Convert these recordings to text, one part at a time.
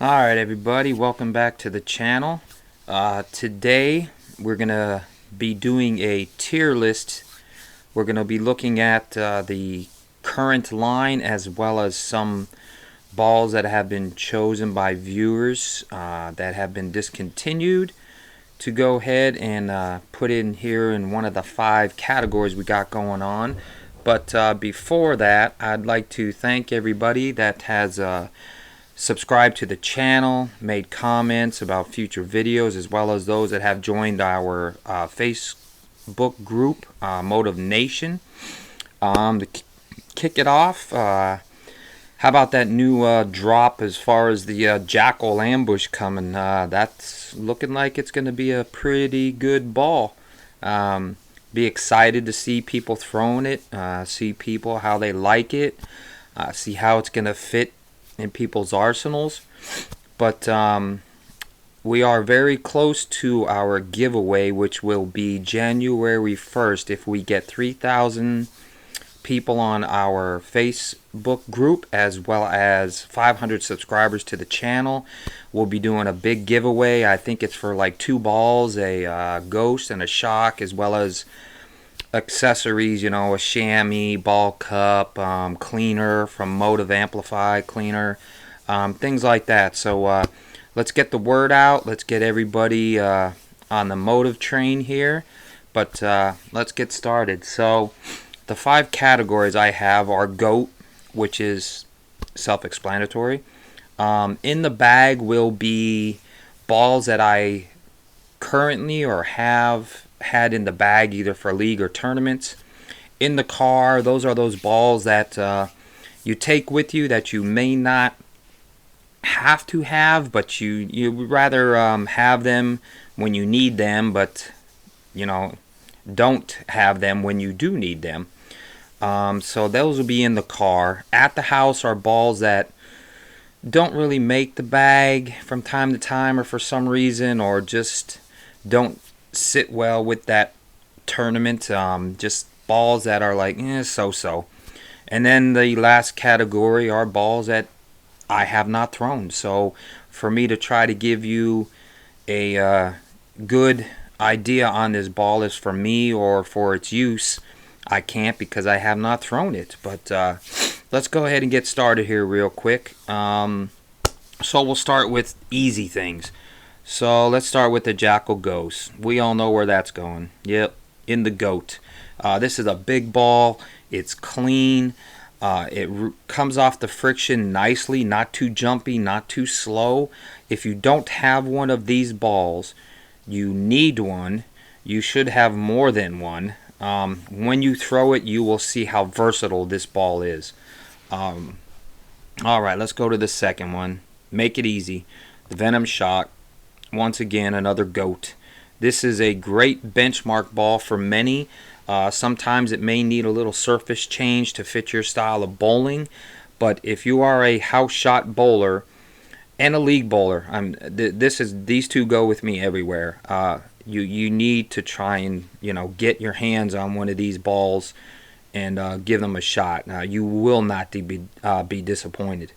Alright everybody, welcome back to the channel. Today we're going to be doing a tier list. We're going to be looking at the current line as well as some balls that have been chosen by viewers that have been discontinued to go ahead and put in here in one of the 5 categories we got going on. But before that, I'd like to thank everybody that has subscribed to the channel, made comments about future videos, as well as those that have joined our Facebook group, Motiv Nation. To kick it off, how about that new drop as far as the Jackal Ambush coming? That's looking like it's going to be a pretty good ball. Be excited to see people throwing it, see people how they like it, see how it's going to fit in people's arsenals. But we are very close to our giveaway, which will be January 1st. If we get 3,000 people on our Facebook group as well as 500 subscribers to the channel, we'll be doing a big giveaway. I think it's for like 2 balls, a ghost and a shock, as well as accessories, you know, a chamois, ball cup, cleaner from Motiv Amplify cleaner, things like that. So let's get the word out. Let's get everybody on the Motiv train here. But let's get started. So the 5 categories I have are GOAT, which is self-explanatory. In the bag will be balls that I currently or have had in the bag either for league or tournaments. In the car, those are those balls that you take with you that you may not have to have, but you would rather have them when you need them, but you know, don't have them when you do need them. So those will be in the car. At the house are balls that don't really make the bag from time to time, or for some reason, or just don't sit well with that tournament. Just balls that are like so-so. And then the last category are balls that I have not thrown. So for me to try to give you a good idea on this ball is for me or for its use, I can't, because I have not thrown it. But let's go ahead and get started here real quick. So we'll start with easy things. So let's start with the Jackal Ghost. We all know where that's going. Yep, in the GOAT. This is a big ball. It's clean. It comes off the friction nicely, not too jumpy, not too slow. If you don't have one of these balls, you need one. You should have more than one. When you throw it, you will see how versatile this ball is. Alright, let's go to the second one. Make it easy. The Venom Shock. Once again, another GOAT. This is a great benchmark ball for many. Sometimes it may need a little surface change to fit your style of bowling, but if you are a house shot bowler and a league bowler, these two go with me everywhere. You need to try and get your hands on one of these balls and give them a shot. You will not be disappointed.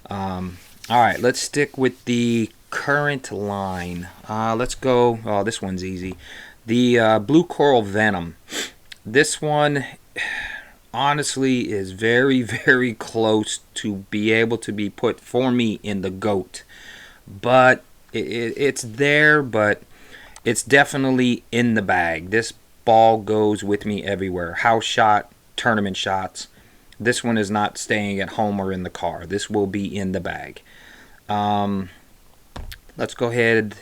All right, let's stick with the current line. Let's go. Oh, this one's easy. The Blue Coral Venom. This one honestly is very, very close to be able to be put for me in the GOAT. But it's there, but it's definitely in the bag. This ball goes with me everywhere. House shot, tournament shots. This one is not staying at home or in the car. This will be in the bag. Let's go ahead.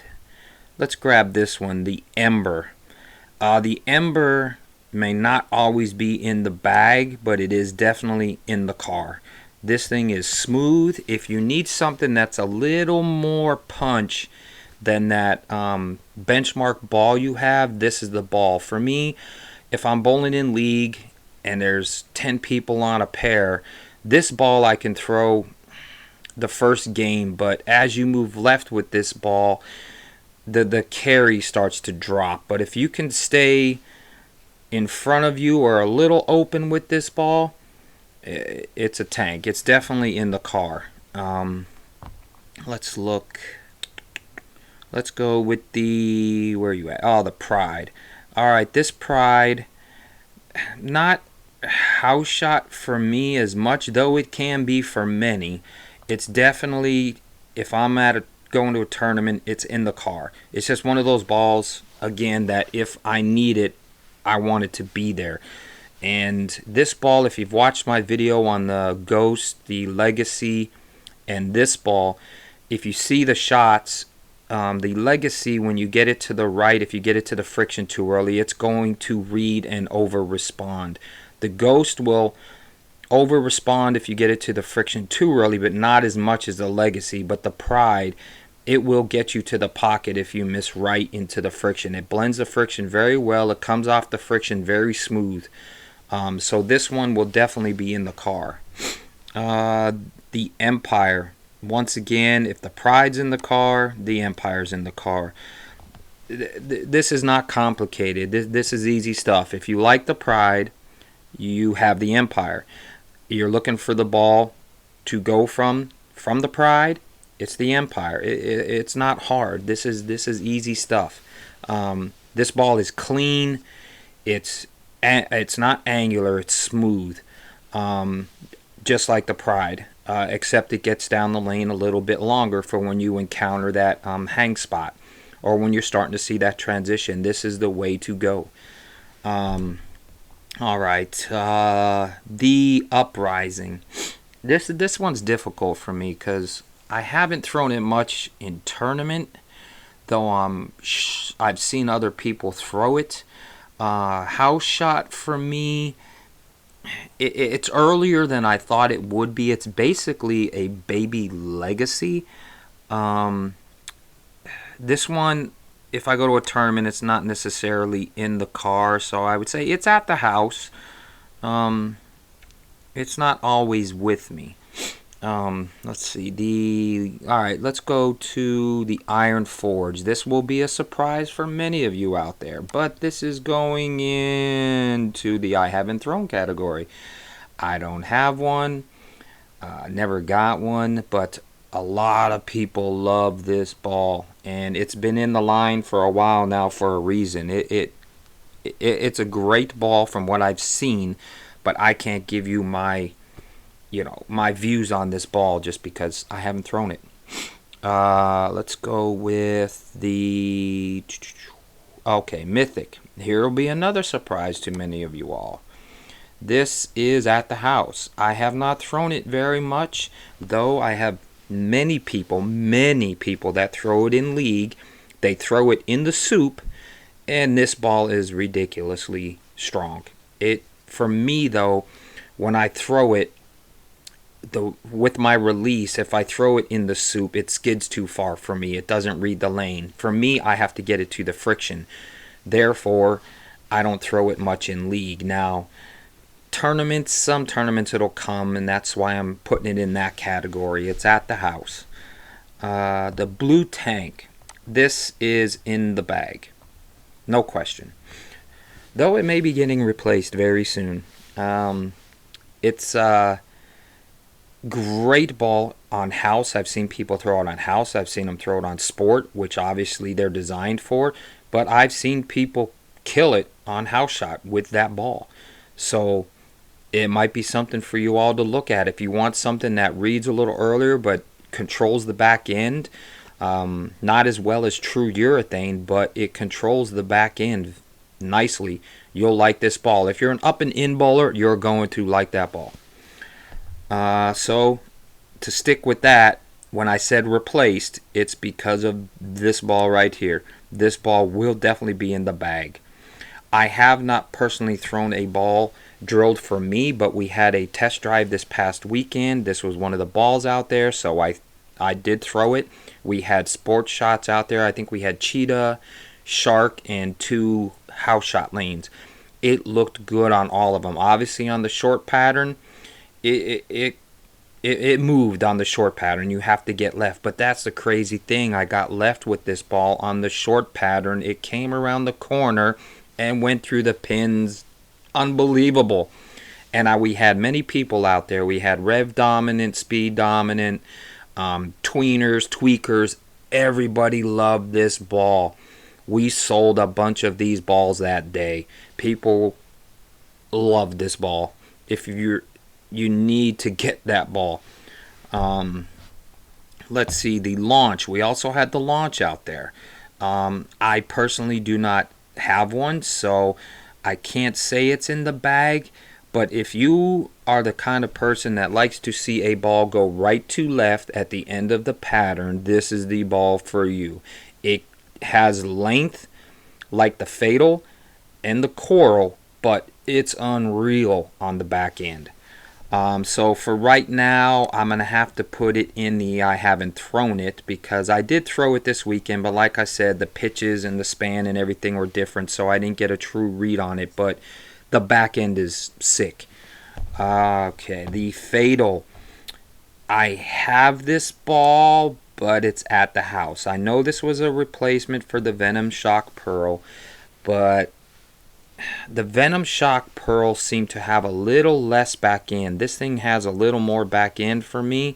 Let's grab this one, the Ember. The Ember may not always be in the bag, but it is definitely in the car. This thing is smooth. If you need something that's a little more punch than that benchmark ball you have, this is the ball. For me, if I'm bowling in league and there's 10 people on a pair, this ball I can throw the first game, but as you move left with this ball, the carry starts to drop. But if you can stay in front of you or a little open with this ball, it's a tank. It's definitely in the car. Let's look. Let's go with the, where are you at? Oh, the Pride. All right, this Pride, not house shot for me as much, though it can be for many. It's definitely, if I'm going to a tournament, it's in the car. It's just one of those balls, again, that if I need it, I want it to be there. And this ball, if you've watched my video on the Ghost, the Legacy, and this ball, if you see the shots, the Legacy, when you get it to the right, if you get it to the friction too early, it's going to read and over respond. The Ghost will over respond if you get it to the friction too early, but not as much as the Legacy. But the Pride, it will get you to the pocket if you miss right into the friction. It blends the friction very well. It comes off the friction very smooth. So this one will definitely be in the car. The Empire. Once again, if the Pride's in the car, the Empire's in the car. This is not complicated. This is easy stuff. If you like the Pride, you have the Empire. You're looking for the ball to go from the Pride, it's the Empire. It's not hard. This is easy stuff. This ball is clean. It's not angular. It's smooth, just like the Pride. Except it gets down the lane a little bit longer for when you encounter that hang spot, or when you're starting to see that transition. This is the way to go. All right, the Uprising. This one's difficult for me because I haven't thrown it much in tournament, though I've seen other people throw it. House shot for me. It's earlier than I thought it would be. It's basically a baby Legacy. This one, if I go to a tournament, it's not necessarily in the car, so I would say it's at the house. It's not always with me. Let's see. Alright, let's go to the Iron Forge. This will be a surprise for many of you out there, but this is going into the I haven't thrown category. I don't have one. Never got one, but a lot of people love this ball, and it's been in the line for a while now for a reason. It's a great ball from what I've seen, but I can't give you my views on this ball just because I haven't thrown it. Let's go with the Mythic. Here will be another surprise to many of you all. This is at the house. I have not thrown it very much, though I have many people that throw it in league. They throw it in the soup, and this ball is ridiculously strong. For me though, when I throw it, with my release, if I throw it in the soup, it skids too far for me. It doesn't read the lane. For me, I have to get it to the friction. Therefore, I don't throw it much in league. Now, some tournaments it'll come, and that's why I'm putting it in that category. It's at the house. The Blue Tank. This is in the bag. No question. Though it may be getting replaced very soon. It's great ball on house. I've seen people throw it on house. I've seen them throw it on sport, which obviously they're designed for. But I've seen people kill it on house shot with that ball. So it might be something for you all to look at. If you want something that reads a little earlier but controls the back end, not as well as true urethane, but it controls the back end nicely, you'll like this ball. If you're an up and in bowler, you're going to like that ball. So to stick with that, when I said replaced, it's because of this ball right here. This ball will definitely be in the bag. I have not personally thrown a ball drilled for me, but we had a test drive this past weekend. This was one of the balls out there, so I did throw it. We had sports shots out there. I think we had Cheetah, Shark, and 2 house shot lanes. It looked good on all of them. Obviously on the short pattern, it moved on the short pattern. You have to get left, but that's the crazy thing. I got left with this ball on the short pattern. It came around the corner and went through the pins. Unbelievable. And we had many people out there. We had rev dominant, speed dominant, tweeners, tweakers. Everybody loved this ball. We sold a bunch of these balls that day. People loved this ball. If you need to get that ball. Let's see, the launch. We also had the launch out there. I personally do not have one, so I can't say it's in the bag. But if you are the kind of person that likes to see a ball go right to left at the end of the pattern, this is the ball for you. It has length like the Fatal and the Coral, but it's unreal on the back end. So for right now, I'm going to have to put it in the I haven't thrown it, because I did throw it this weekend, but like I said, the pitches and the span and everything were different, so I didn't get a true read on it, but the back end is sick. Okay, the Fatal. I have this ball, but it's at the house. I know this was a replacement for the Venom Shock Pearl, but the Venom Shock Pearl seemed to have a little less back end. This thing has a little more back end for me.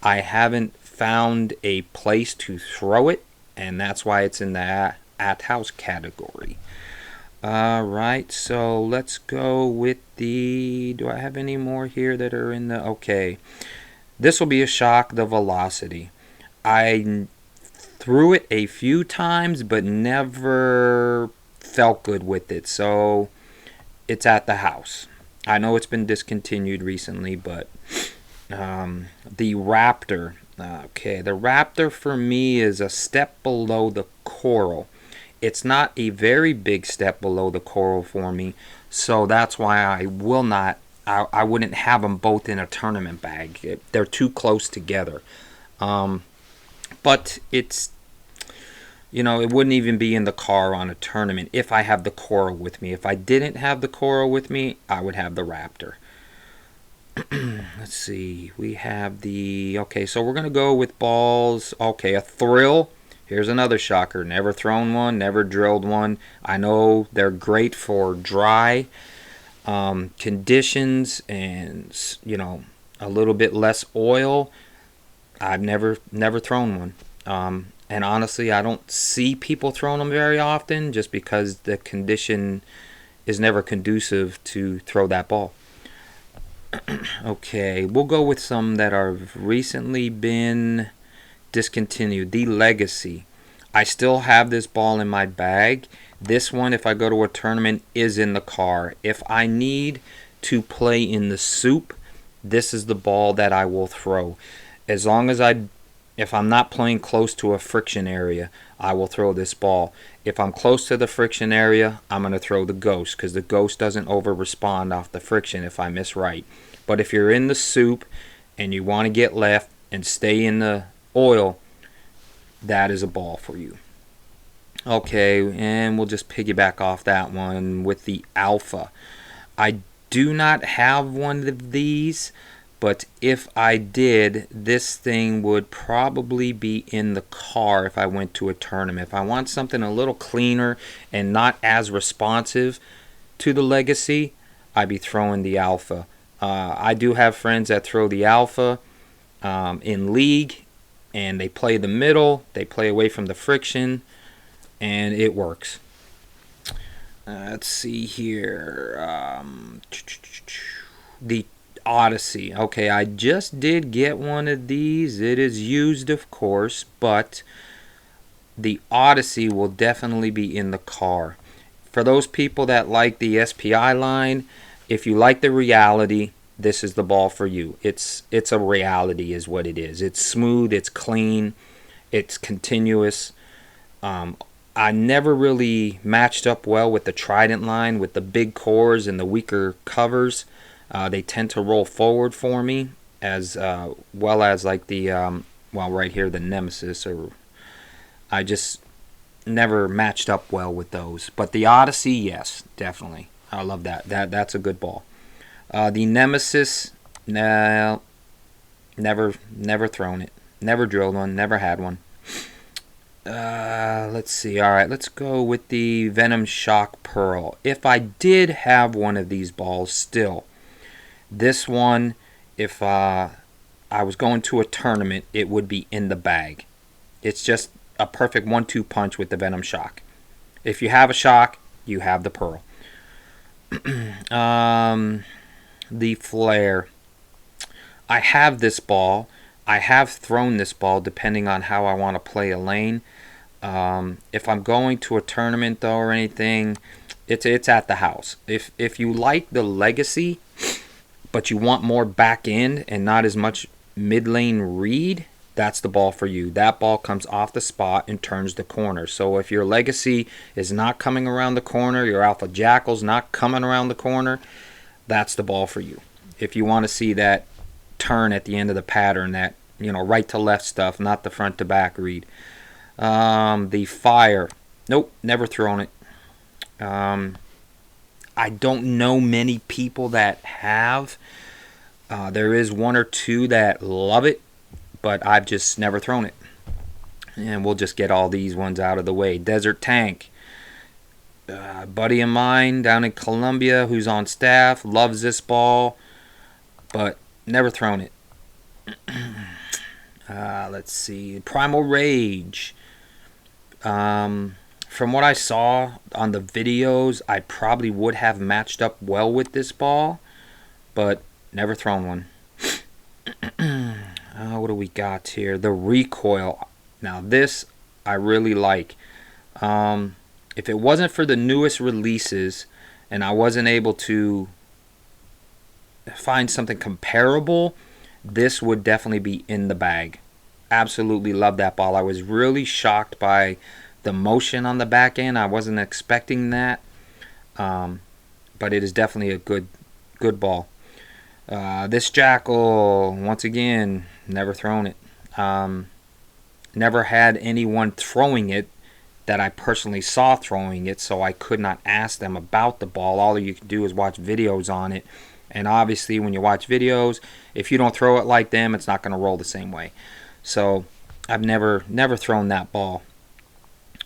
I haven't found a place to throw it, and that's why it's in the at house category. Alright, so let's go with the... Do I have any more here that are in the... Okay. This will be a shock, the Velocity. I threw it a few times, but never felt good with it, so it's at the house. I know it's been discontinued recently, but the Raptor. Okay, the Raptor for me is a step below the Coral. It's not a very big step below the Coral for me, so that's why I wouldn't have them both in a tournament bag. They're too close together. But it's, it wouldn't even be in the car on a tournament if I have the Coral with me. If I didn't have the Coral with me, I would have the Raptor. Let's see. We have the... Okay, so we're going to go with balls. Okay, a Thrill. Here's another shocker. Never thrown one, never drilled one. I know they're great for dry conditions and, a little bit less oil. I've never thrown one. And honestly, I don't see people throwing them very often just because the condition is never conducive to throw that ball. Okay, we'll go with some that have recently been discontinued. The Legacy. I still have this ball in my bag. This one, if I go to a tournament, is in the car. If I need to play in the soup, this is the ball that I will throw. As long as if I'm not playing close to a friction area, I will throw this ball. If I'm close to the friction area, I'm going to throw the Ghost, because the Ghost doesn't over-respond off the friction if I miss right. But if you're in the soup and you want to get left and stay in the oil, that is a ball for you. Okay, and we'll just piggyback off that one with the Alpha. I do not have one of these, but if I did, this thing would probably be in the car if I went to a tournament. If I want something a little cleaner and not as responsive to the Legacy, I'd be throwing the Alpha. I do have friends that throw the Alpha in league, and they play the middle, they play away from the friction, and it works. Let's see here. The Odyssey. Okay, I just did get one of these. It is used, of course, but the Odyssey will definitely be in the car. For those people that like the SPI line, if you like the Reality, this is the ball for you. It's a Reality is what it is. It's smooth, it's clean, it's continuous. I never really matched up well with the Trident line with the big cores and the weaker covers. They tend to roll forward for me, as well as like the right here, the Nemesis. I just never matched up well with those. But the Odyssey, yes, definitely. I love that. That's a good ball. The Nemesis, no, never thrown it. Never drilled one. Never had one. Let's see. All right, let's go with the Venom Shock Pearl. If I did have one of these balls still, this one, if I was going to a tournament, it would be in the bag. It's just a perfect 1-2 punch with the Venom Shock. If you have a shock, you have the Pearl. The Flare. I have this ball. I have thrown this ball depending on how I want to play a lane. If I'm going to a tournament though or anything, it's at the house. If you like the Legacy, but you want more back end and not as much mid lane read, that's the ball for you. That ball comes off the spot and turns the corner. So if your Legacy is not coming around the corner, your Alpha Jackal's not coming around the corner, that's the ball for you. If you want to see that turn at the end of the pattern, that, you know, right to left stuff, not the front to back read. The Fire. Nope, never thrown it. I don't know many people that have. There is one or two that love it, but I've just never thrown it. And we'll just get all these ones out of the way. Desert Tank. A buddy of mine down in Colombia who's on staff loves this ball, but never thrown it. Let's see. Primal Rage. From what I saw on the videos, I probably would have matched up well with this ball, but never thrown one. What do we got here? The Recoil. Now this I really like. If it wasn't for the newest releases and I wasn't able to find something comparable, this would definitely be in the bag. Absolutely love that ball. I was really shocked by the motion on the back end. I wasn't expecting that, but it is definitely a good ball. This Jackal, once again, never thrown it. Never had anyone throwing it that I personally saw throwing it, so I could not ask them about the ball. All you can do is watch videos on it, and obviously when you watch videos, if you don't throw it like them, it's not going to roll the same way. So I've never thrown that ball.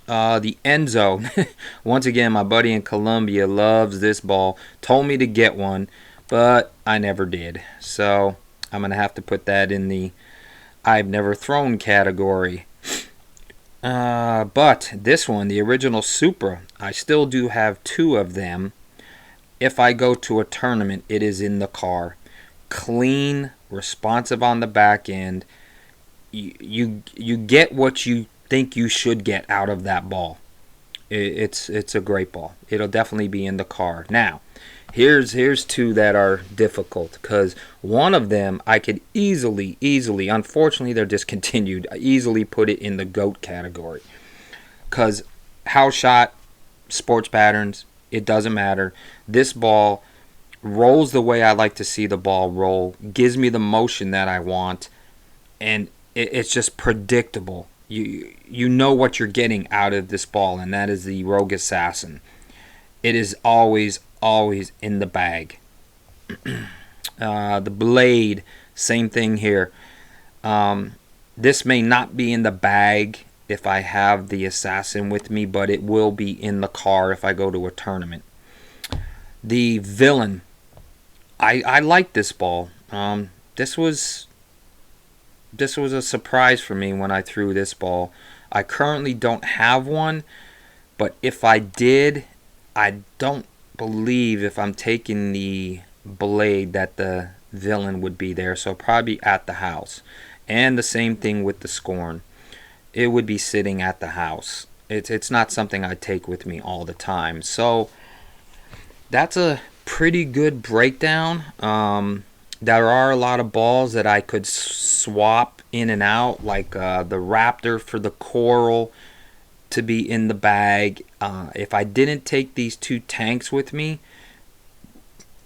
The Enzo. Once again, my buddy in Colombia loves this ball. Told me to get one, but I never did. So I'm going to have to put that in the I've never thrown category. But this one, the original Supra, I still do have two of them. If I go to a tournament, it is in the car. Clean, responsive on the back end. You get what you think you should get out of that ball. It's a great ball. It'll definitely be in the car. Now, here's two that are difficult, because one of them I could easily, unfortunately they're discontinued, I easily put it in the GOAT category. Because house shot, sports patterns, it doesn't matter. This ball rolls the way I like to see the ball roll, gives me the motion that I want, and it's just predictable. You know what you're getting out of this ball, and that is the Rogue Assassin. It is always in the bag. The Blade, same thing here. This may not be in the bag if I have the Assassin with me, but it will be in the car if I go to a tournament. The Villain. I like this ball. This was a surprise for me when I threw this ball. I currently don't have one, but if I did, I don't believe if I'm taking the Blade that the Villain would be there, so probably at the house. And the same thing with the Scorn. It would be sitting at the house. It's not something I take with me all the time. So that's a pretty good breakdown. There are a lot of balls that I could swap in and out, like the Raptor for the Coral to be in the bag. If I didn't take these two tanks with me,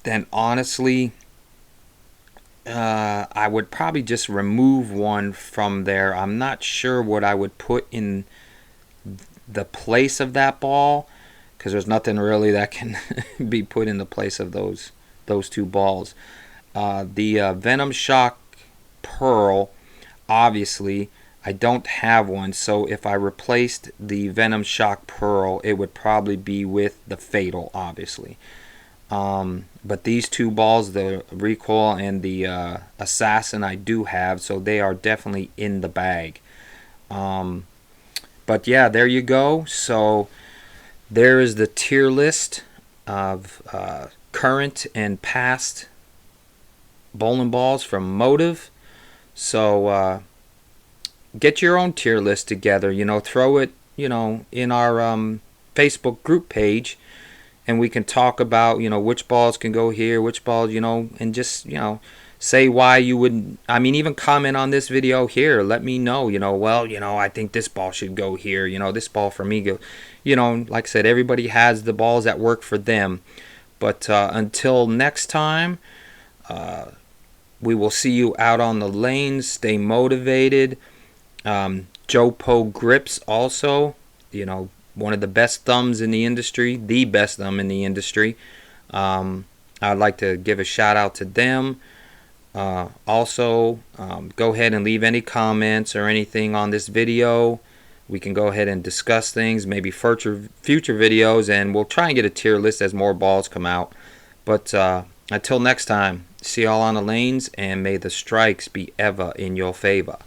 then honestly, I would probably just remove one from there. I'm not sure what I would put in the place of that ball, because there's nothing really that can be put in the place of those two balls. The Venom Shock Pearl, obviously, I don't have one, so if I replaced the Venom Shock Pearl, it would probably be with the Fatal, obviously. But these two balls, the Recoil and the Assassin, I do have, so they are definitely in the bag. But yeah, there you go. So there is the tier list of current and past bowling balls from Motiv. So get your own tier list together. Throw it, in our Facebook group page, and we can talk about, which balls can go here, which balls, and just, say why you wouldn't. I mean, even comment on this video here. Let me know, well, I think this ball should go here. This ball for me go. Like I said, everybody has the balls that work for them. But until next time, we will see you out on the lanes. Stay motivated. Joe Poe Grips also, one of the best thumbs in the industry, the best thumb in the industry. I'd like to give a shout out to them. Also, go ahead and leave any comments or anything on this video. We can go ahead and discuss things, maybe future videos, and we'll try and get a tier list as more balls come out. But until next time, see y'all on the lanes, and may the strikes be ever in your favor.